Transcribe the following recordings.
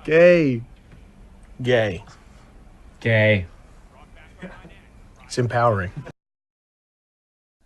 Gay. Gay. Gay. It's empowering.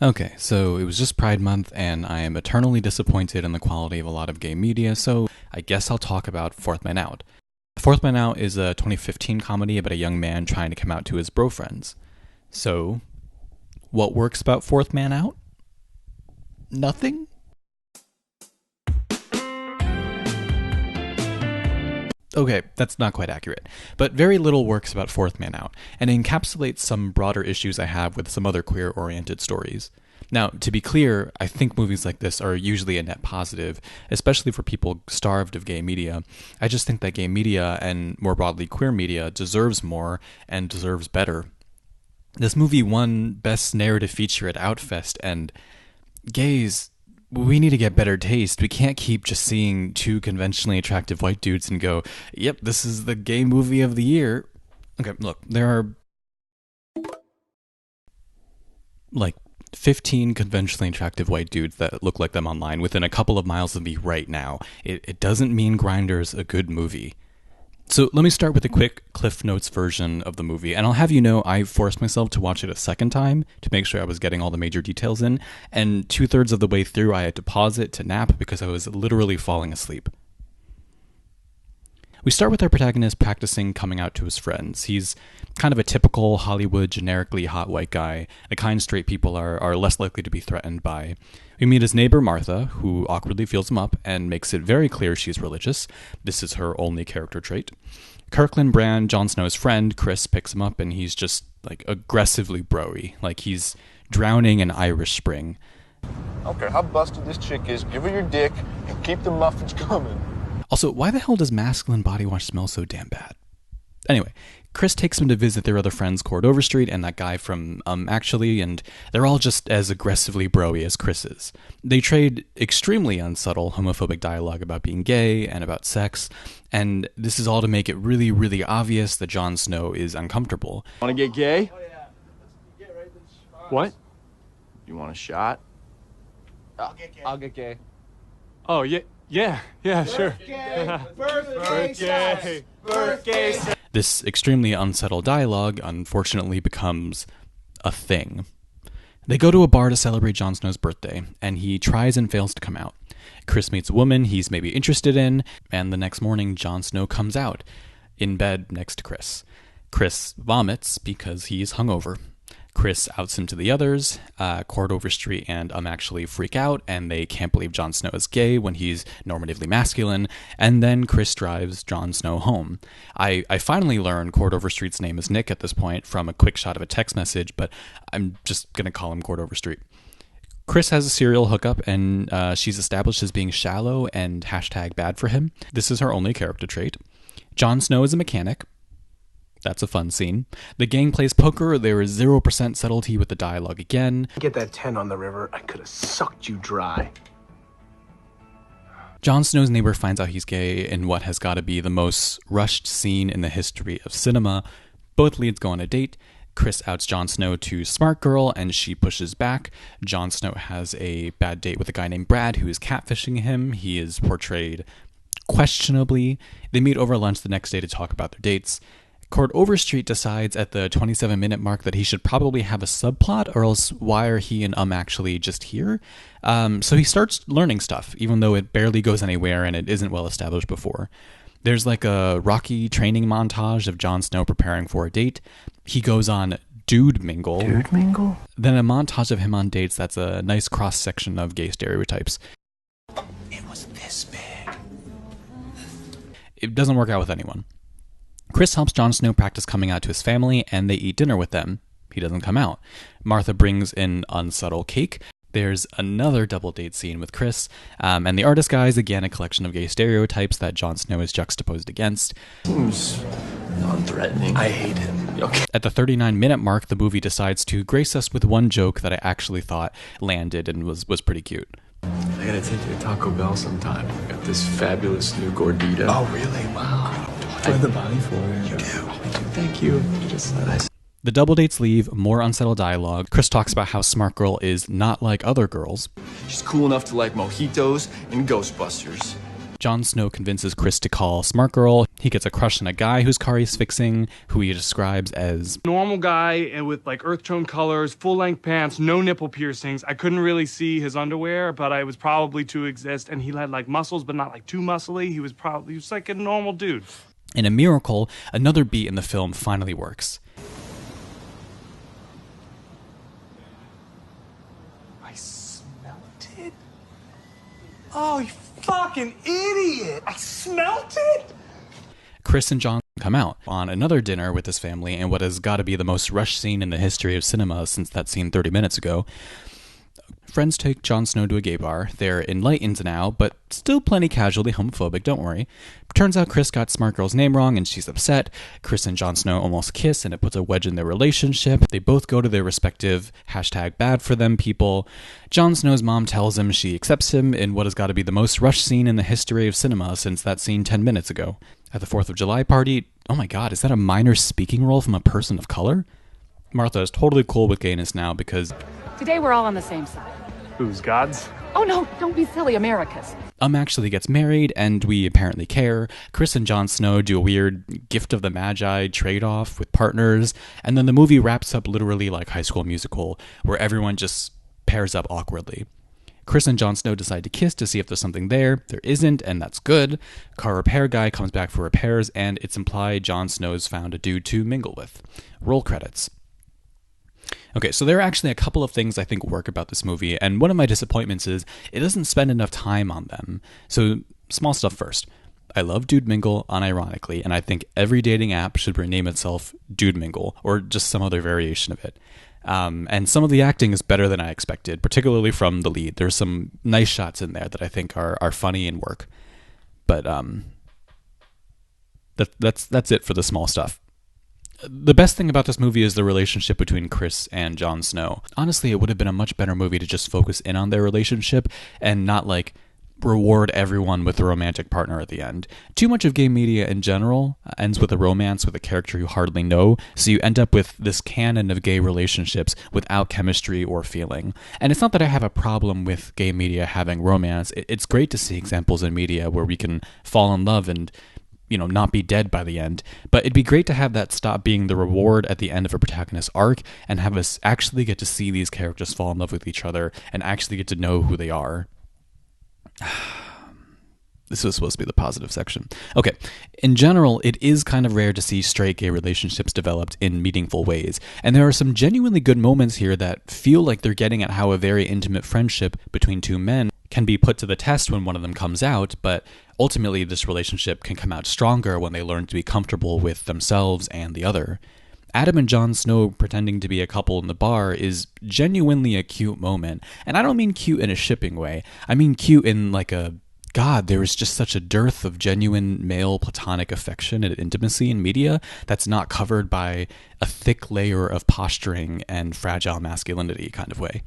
Okay, so it was just Pride Month, and I am eternally disappointed in the quality of a lot of gay media, so I guess I'll talk about Fourth Man Out. Fourth Man Out is a 2015 comedy about a young man trying to come out to his bro-friends. So, what works about Fourth Man Out? Nothing? Okay, that's not quite accurate, but very little works about Fourth Man Out, and encapsulates some broader issues I have with some other queer-oriented stories. Now, to be clear, I think movies like this are usually a net positive, especially for people starved of gay media. I just think that gay media, and more broadly queer media, deserves more and deserves better. This movie won Best Narrative Feature at Outfest, and gays, we need to get better taste. We can't keep just seeing two conventionally attractive white dudes and go, yep, this is the gay movie of the year. Okay, look, there are like 15 conventionally attractive white dudes that look like them online within a couple of miles of me right now. It doesn't mean Grindr's a good movie. So let me start with a quick Cliff Notes version of the movie, and I'll have you know I forced myself to watch it a second time to make sure I was getting all the major details in, and 2/3 of the way through I had to pause it to nap because I was literally falling asleep. We start with our protagonist practicing coming out to his friends. He's kind of a typical Hollywood, generically hot white guy, the kind straight people are less likely to be threatened by. We meet his neighbor Martha, who awkwardly feels him up and makes it very clear she's religious. This is her only character trait. Kirkland Brand, Jon Snow's friend, Chris, picks him up and he's just like aggressively bro-y, like he's drowning in Irish Spring. I don't care how busted this chick is, give her your dick and keep the muffins coming. Also, why the hell does masculine body wash smell so damn bad? Anyway, Chris takes him to visit their other friends, Cord Overstreet and that guy from Actually, and they're all just as aggressively bro-y as Chris is. They trade extremely unsubtle homophobic dialogue about being gay and about sex, and this is all to make it really, really obvious that Jon Snow is uncomfortable. Wanna get gay? Oh yeah. Let's get right to the spot. What? You want a shot? I'll get gay. I'll get gay. Oh, yeah, sure. Birthday. This extremely unsettled dialogue, unfortunately, becomes a thing. They go to a bar to celebrate Jon Snow's birthday, and he tries and fails to come out. Chris meets a woman he's maybe interested in, and the next morning, Jon Snow comes out, in bed next to Chris. Chris vomits because he's hungover. Chris outs him to the others. Cord Overstreet and Actually freak out, and they can't believe Jon Snow is gay when he's normatively masculine, and then Chris drives Jon Snow home. I finally learn Cord Overstreet's name is Nick at this point from a quick shot of a text message, but I'm just going to call him Cord Overstreet. Chris has a serial hookup, and she's established as being shallow and #bad for him. This is her only character trait. Jon Snow is a mechanic. That's a fun scene. The gang plays poker. There is 0% subtlety with the dialogue again. Get that 10 on the river. I could have sucked you dry. Jon Snow's neighbor finds out he's gay in what has got to be the most rushed scene in the history of cinema. Both leads go on a date. Chris outs Jon Snow to Smart Girl, and she pushes back. Jon Snow has a bad date with a guy named Brad who is catfishing him. He is portrayed questionably. They meet over lunch the next day to talk about their dates. Cord Overstreet decides at the 27-minute mark that he should probably have a subplot, or else why are he and Actually just here? So he starts learning stuff, even though it barely goes anywhere and it isn't well established before. There's like a Rocky training montage of Jon Snow preparing for a date. He goes on Dude Mingle. Dude Mingle? Then a montage of him on dates that's a nice cross-section of gay stereotypes. It was this big. It doesn't work out with anyone. Chris helps Jon Snow practice coming out to his family, and they eat dinner with them. He doesn't come out. Martha brings in unsubtle cake. There's another double date scene with Chris, and the artist guy is again a collection of gay stereotypes that Jon Snow is juxtaposed against. Seems non-threatening. I hate him. Okay. At the 39-minute mark, the movie decides to grace us with one joke that I actually thought landed and was pretty cute. I gotta take you to Taco Bell sometime. I got this fabulous new gordita. Oh, really? Wow. Do I have the body for it? You do. Thank you. The double dates leave, more unsettled dialogue. Chris talks about how Smart Girl is not like other girls. She's cool enough to like mojitos and Ghostbusters. Jon Snow convinces Chris to call Smart Girl. He gets a crush on a guy whose car he's fixing, who he describes as Normal guy and with like earth tone colors, full length pants, no nipple piercings. I couldn't really see his underwear, but I was probably to exist. And he had like muscles, but not like too muscly. He was like a normal dude. In a miracle, another beat in the film finally works. I smelt it? Oh, you fucking idiot! I smelt it? Chris and John come out on another dinner with his family in what has got to be the most rushed scene in the history of cinema since that scene 30 minutes ago. Friends take Jon Snow to a gay bar. They're enlightened now, but still plenty casually homophobic, don't worry. Turns out Chris got Smart Girl's name wrong and she's upset. Chris and Jon Snow almost kiss and it puts a wedge in their relationship. They both go to their respective #bad-for-them people. Jon Snow's mom tells him she accepts him in what has got to be the most rushed scene in the history of cinema since that scene 10 minutes ago. At the 4th of July party, oh my god, is that a minor speaking role from a person of color? Martha is totally cool with gayness now because Today we're all on the same side. Who's God's? Oh no, don't be silly, America's. actually gets married, and we apparently care. Chris and Jon Snow do a weird gift of the Magi trade-off with partners, and then the movie wraps up literally like High School Musical, where everyone just pairs up awkwardly. Chris and Jon Snow decide to kiss to see if there's something there. There isn't, and that's good. Car repair guy comes back for repairs, and it's implied Jon Snow's found a dude to mingle with. Roll credits. Okay, so there are actually a couple of things I think work about this movie, and one of my disappointments is it doesn't spend enough time on them. So, small stuff first. I love Dude Mingle unironically, and I think every dating app should rename itself Dude Mingle, or just some other variation of it. And some of the acting is better than I expected, particularly from the lead. There's some nice shots in there that I think are funny and work. But that's it for the small stuff. The best thing about this movie is the relationship between Chris and Jon Snow. Honestly, it would have been a much better movie to just focus in on their relationship and not like reward everyone with a romantic partner at the end. Too much of gay media in general ends with a romance with a character you hardly know, so you end up with this canon of gay relationships without chemistry or feeling. And it's not that I have a problem with gay media having romance. It's great to see examples in media where we can fall in love and not be dead by the end. But it'd be great to have that stop being the reward at the end of a protagonist's arc and have us actually get to see these characters fall in love with each other and actually get to know who they are. This was supposed to be the positive section. Okay, in general, it is kind of rare to see straight gay relationships developed in meaningful ways, and there are some genuinely good moments here that feel like they're getting at how a very intimate friendship between two men can be put to the test when one of them comes out, but ultimately this relationship can come out stronger when they learn to be comfortable with themselves and the other. Adam and Jon Snow pretending to be a couple in the bar is genuinely a cute moment, and I don't mean cute in a shipping way. I mean cute in like a, God, there is just such a dearth of genuine male platonic affection and intimacy in media that's not covered by a thick layer of posturing and fragile masculinity kind of way.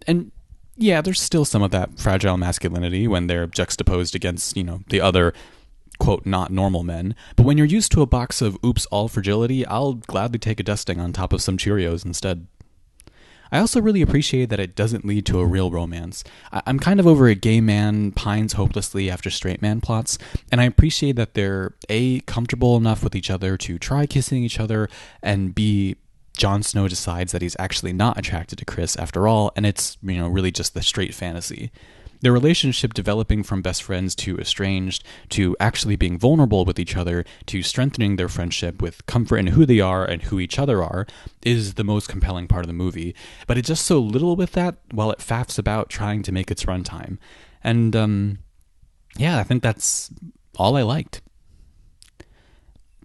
And yeah, there's still some of that fragile masculinity when they're juxtaposed against, the other, quote, not normal men. But when you're used to a box of Oops All Fragility, I'll gladly take a dusting on top of some Cheerios instead. I also really appreciate that it doesn't lead to a real romance. I'm kind of over a gay man pines hopelessly after straight man plots, and I appreciate that they're A, comfortable enough with each other to try kissing each other, and B, Jon Snow decides that he's actually not attracted to Chris after all, and it's, really just the straight fantasy. Their relationship developing from best friends to estranged, to actually being vulnerable with each other, to strengthening their friendship with comfort in who they are and who each other are, is the most compelling part of the movie. But it's just so little with that while it faffs about trying to make its runtime. And, yeah, I think that's all I liked.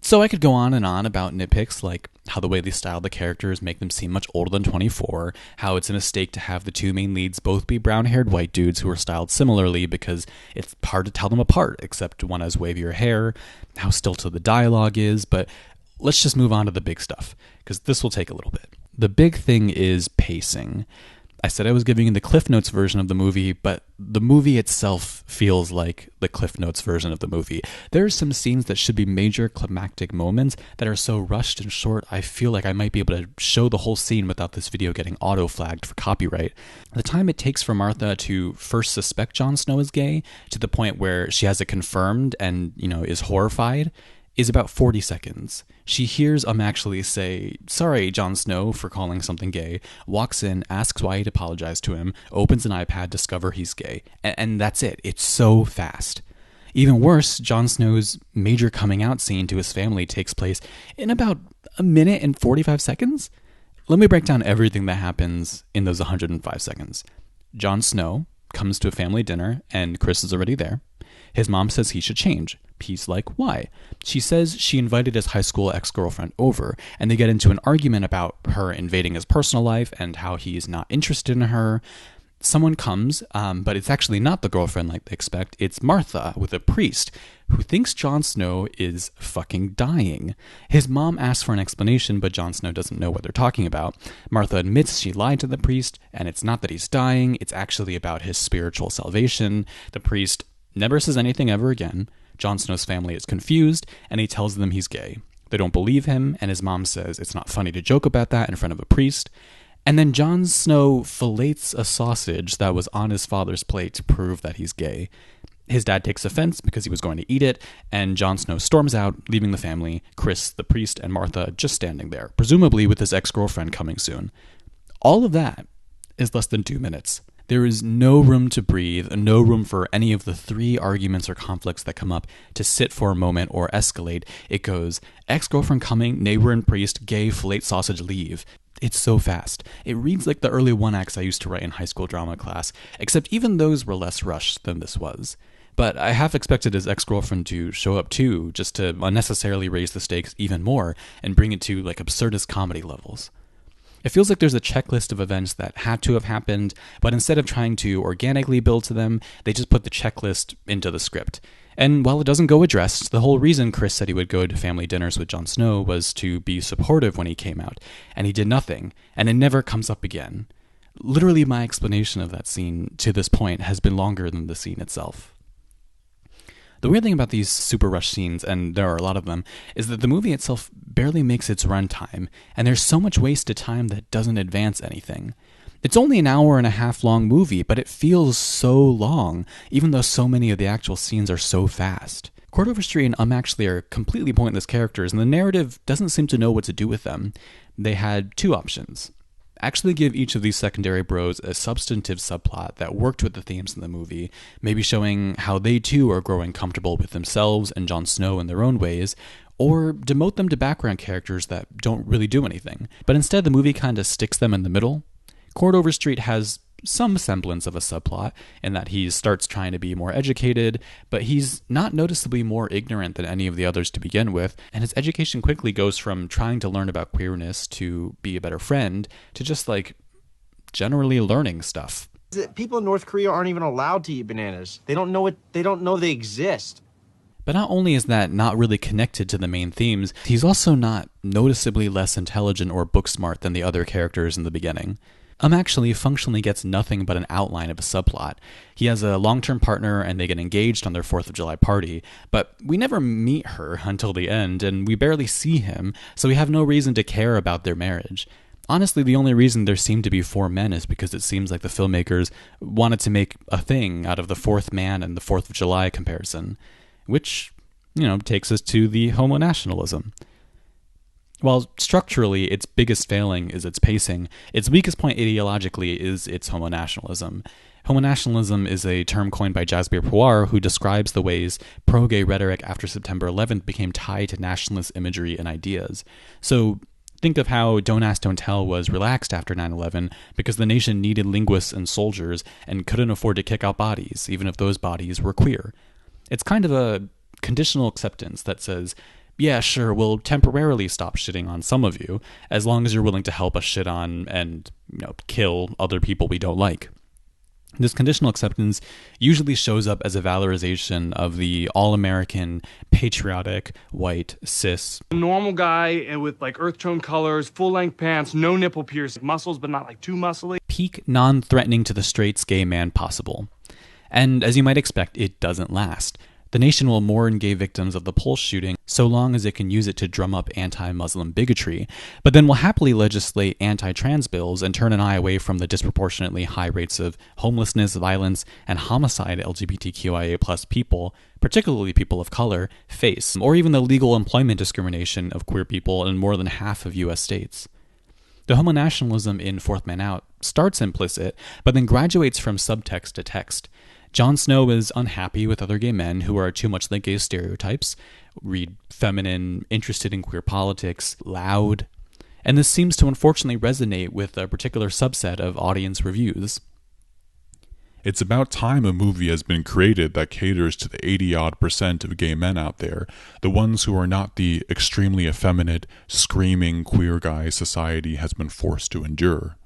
So I could go on and on about nitpicks like how the way they style the characters make them seem much older than 24, how it's a mistake to have the two main leads both be brown-haired white dudes who are styled similarly because it's hard to tell them apart, except one has wavier hair, how stilted the dialogue is, but let's just move on to the big stuff, because this will take a little bit. The big thing is pacing. I said I was giving you the Cliff Notes version of the movie, but the movie itself feels like the Cliff Notes version of the movie. There are some scenes that should be major climactic moments that are so rushed and short, I feel like I might be able to show the whole scene without this video getting auto-flagged for copyright. The time it takes for Martha to first suspect Jon Snow is gay, to the point where she has it confirmed and, is horrified, is about 40 seconds. She hears actually say, "Sorry, Jon Snow, for calling something gay," walks in, asks why he'd apologize to him, opens an iPad, discover he's gay. And that's it. It's so fast. Even worse, Jon Snow's major coming out scene to his family takes place in about a minute and 45 seconds. Let me break down everything that happens in those 105 seconds. Jon Snow comes to a family dinner, and Chris is already there. His mom says he should change. He's like, why? She says she invited his high school ex-girlfriend over, and they get into an argument about her invading his personal life and how he's not interested in her. Someone comes, but it's actually not the girlfriend like they expect. It's Martha with a priest who thinks Jon Snow is fucking dying. His mom asks for an explanation, but Jon Snow doesn't know what they're talking about. Martha admits she lied to the priest, and it's not that he's dying, it's actually about his spiritual salvation. The priest never says anything ever again. Jon Snow's family is confused, and he tells them he's gay. They don't believe him, and his mom says it's not funny to joke about that in front of a priest. And then Jon Snow fillets a sausage that was on his father's plate to prove that he's gay. His dad takes offense because he was going to eat it, and Jon Snow storms out, leaving the family, Chris, the priest, and Martha just standing there, presumably with his ex-girlfriend coming soon. All of that is less than 2 minutes. There is no room to breathe, no room for any of the 3 arguments or conflicts that come up to sit for a moment or escalate. It goes, ex-girlfriend coming, neighbor and priest, gay, fillet sausage, leave. It's so fast. It reads like the early one-acts I used to write in high school drama class, except even those were less rushed than this was. But I half expected his ex-girlfriend to show up too, just to unnecessarily raise the stakes even more and bring it to like absurdist comedy levels. It feels like there's a checklist of events that had to have happened, but instead of trying to organically build to them, they just put the checklist into the script. And while it doesn't go addressed, the whole reason Chris said he would go to family dinners with Jon Snow was to be supportive when he came out, and he did nothing, and it never comes up again. Literally, my explanation of that scene to this point has been longer than the scene itself. The weird thing about these super rush scenes, and there are a lot of them, is that the movie itself barely makes its runtime, and there's so much wasted time that doesn't advance anything. It's only an hour and a half long movie, but it feels so long, even though so many of the actual scenes are so fast. Cordova Street and actually are completely pointless characters, and the narrative doesn't seem to know what to do with them. They had 2 options. Actually give each of these secondary bros a substantive subplot that worked with the themes in the movie, maybe showing how they too are growing comfortable with themselves and Jon Snow in their own ways, or demote them to background characters that don't really do anything. But instead the movie kind of sticks them in the middle. Courtover Street has some semblance of a subplot in that he starts trying to be more educated, but he's not noticeably more ignorant than any of the others to begin with, and his education quickly goes from trying to learn about queerness to be a better friend to just like generally learning stuff. People in North Korea aren't even allowed to eat bananas. They don't know they exist. But not only is that not really connected to the main themes, he's also not noticeably less intelligent or book smart than the other characters in the beginning. Actually functionally gets nothing but an outline of a subplot. He has a long-term partner and they get engaged on their 4th of July party, but we never meet her until the end and we barely see him, so we have no reason to care about their marriage. Honestly, the only reason there seem to be 4 men is because it seems like the filmmakers wanted to make a thing out of the 4th man and the 4th of July comparison, which, takes us to the homonationalism. While structurally its biggest failing is its pacing, its weakest point ideologically is its homonationalism. Homonationalism is a term coined by Jasbir Puar, who describes the ways pro-gay rhetoric after September 11th became tied to nationalist imagery and ideas. So think of how Don't Ask, Don't Tell was relaxed after 9/11 because the nation needed linguists and soldiers and couldn't afford to kick out bodies, even if those bodies were queer. It's kind of a conditional acceptance that says, yeah, sure, we'll temporarily stop shitting on some of you, as long as you're willing to help us shit on and, kill other people we don't like. This conditional acceptance usually shows up as a valorization of the all-American, patriotic, white, cis. A normal guy with like earth tone colors, full-length pants, no nipple piercing, muscles but not like too muscly. peak non-threatening to the straights gay man possible. And as you might expect, it doesn't last. The nation will mourn gay victims of the Pulse shooting so long as it can use it to drum up anti-Muslim bigotry, but then will happily legislate anti-trans bills and turn an eye away from the disproportionately high rates of homelessness, violence, and homicide LGBTQIA+ people, particularly people of color, face, or even the legal employment discrimination of queer people in more than half of U.S. states. The homonationalism in Fourth Man Out starts implicit, but then graduates from subtext to text. Jon Snow is unhappy with other gay men who are too much like gay stereotypes, read feminine, interested in queer politics, loud, and this seems to unfortunately resonate with a particular subset of audience reviews. It's about time a movie has been created that caters to the 80-odd% of gay men out there, the ones who are not the extremely effeminate, screaming queer guy society has been forced to endure.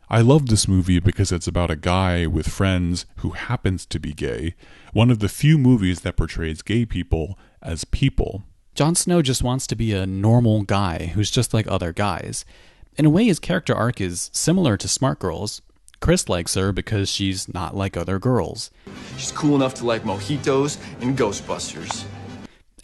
I love this movie because it's about a guy with friends who happens to be gay, one of the few movies that portrays gay people as people. Jon Snow just wants to be a normal guy who's just like other guys. In a way, his character arc is similar to Smart Girls. Chris likes her because she's not like other girls. She's cool enough to like mojitos and Ghostbusters.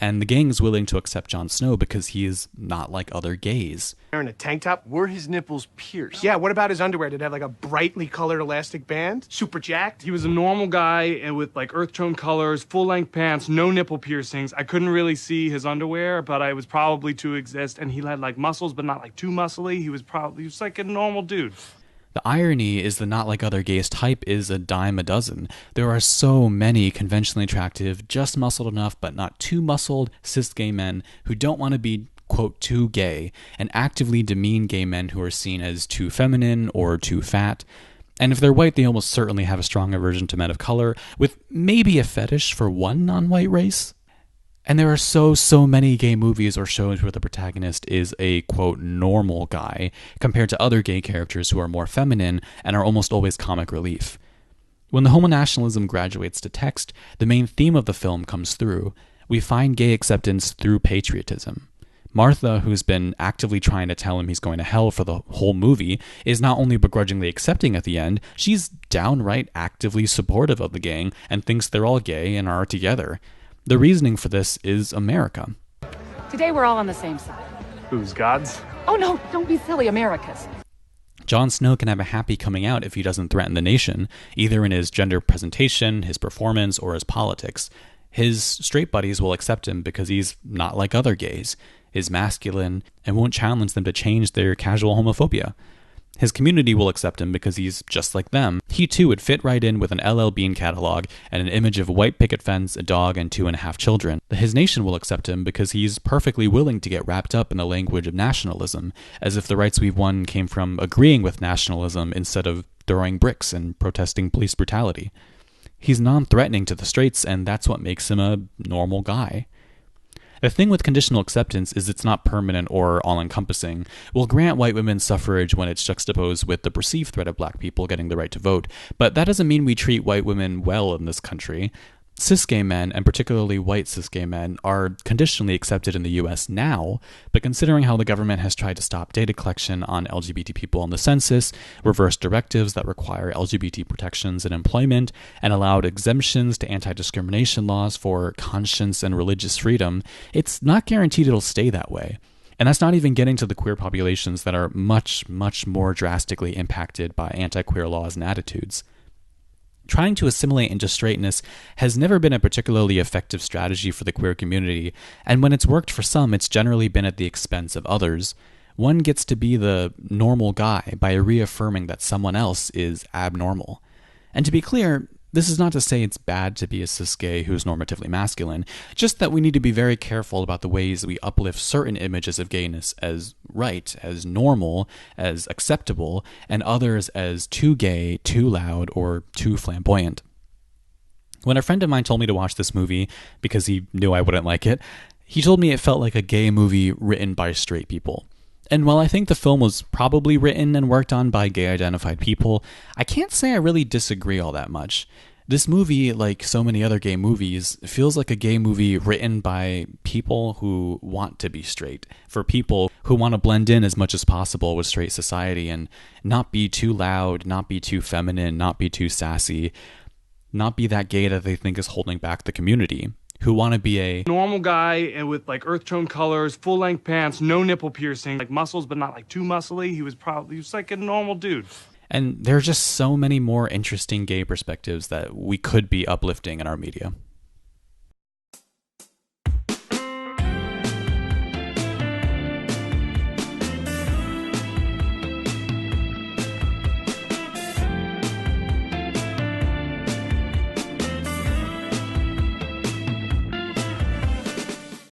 And the gang is willing to accept Jon Snow because he is not like other gays. Wearing a tank top? Were his nipples pierced? Yeah, what about his underwear? Did it have like a brightly colored elastic band? Super jacked? He was a normal guy and with like earth tone colors, full-length pants, no nipple piercings. I couldn't really see his underwear, but I was probably to exist. And he had like muscles, but not like too muscly. He was like a normal dude. The irony is the not like other gays type is a dime a dozen. There are so many conventionally attractive, just muscled enough but not too muscled cis gay men who don't want to be, quote, too gay, and actively demean gay men who are seen as too feminine or too fat. And if they're white, they almost certainly have a strong aversion to men of color, with maybe a fetish for one non-white race. And there are so many gay movies or shows where the protagonist is a, quote, normal guy, compared to other gay characters who are more feminine and are almost always comic relief. When the homonationalism graduates to text, the main theme of the film comes through. We find gay acceptance through patriotism. Martha, who's been actively trying to tell him he's going to hell for the whole movie, is not only begrudgingly accepting at the end, she's downright actively supportive of the gang and thinks they're all gay and are together. The reasoning for this is America. Today we're all on the same side. Who's God's? Oh no, don't be silly, America's. Jon Snow can have a happy coming out if he doesn't threaten the nation, either in his gender presentation, his performance, or his politics. His straight buddies will accept him because he's not like other gays, is masculine, and won't challenge them to change their casual homophobia. His community will accept him because he's just like them. He too would fit right in with an LL Bean catalog and an image of a white picket fence, a dog, and 2.5 children. His nation will accept him because he's perfectly willing to get wrapped up in the language of nationalism, as if the rights we've won came from agreeing with nationalism instead of throwing bricks and protesting police brutality. He's non-threatening to the straights, and that's what makes him a normal guy. The thing with conditional acceptance is it's not permanent or all-encompassing. We'll grant white women suffrage when it's juxtaposed with the perceived threat of black people getting the right to vote, but that doesn't mean we treat white women well in this country. Cis gay men, and particularly white cis gay men, are conditionally accepted in the US now, but considering how the government has tried to stop data collection on LGBT people on the census, reversed directives that require LGBT protections in employment, and allowed exemptions to anti-discrimination laws for conscience and religious freedom, it's not guaranteed it'll stay that way. And that's not even getting to the queer populations that are much more drastically impacted by anti-queer laws and attitudes. Trying to assimilate into straightness has never been a particularly effective strategy for the queer community, and when it's worked for some, it's generally been at the expense of others. One gets to be the normal guy by reaffirming that someone else is abnormal. And to be clear, this is not to say it's bad to be a cis gay who's normatively masculine, just that we need to be very careful about the ways we uplift certain images of gayness as right, as normal, as acceptable, and others as too gay, too loud, or too flamboyant. When a friend of mine told me to watch this movie because he knew I wouldn't like it, he told me it felt like a gay movie written by straight people. And while I think the film was probably written and worked on by gay-identified people, I can't say I really disagree all that much. This movie, like so many other gay movies, feels like a gay movie written by people who want to be straight, for people who want to blend in as much as possible with straight society and not be too loud, not be too feminine, not be too sassy, not be that gay that they think is holding back the community, who want to be a normal guy and with like earth tone colors, full length pants, no nipple piercing, like muscles but not like too muscly. He was like a normal dude. And there are just so many more interesting gay perspectives that we could be uplifting in our media.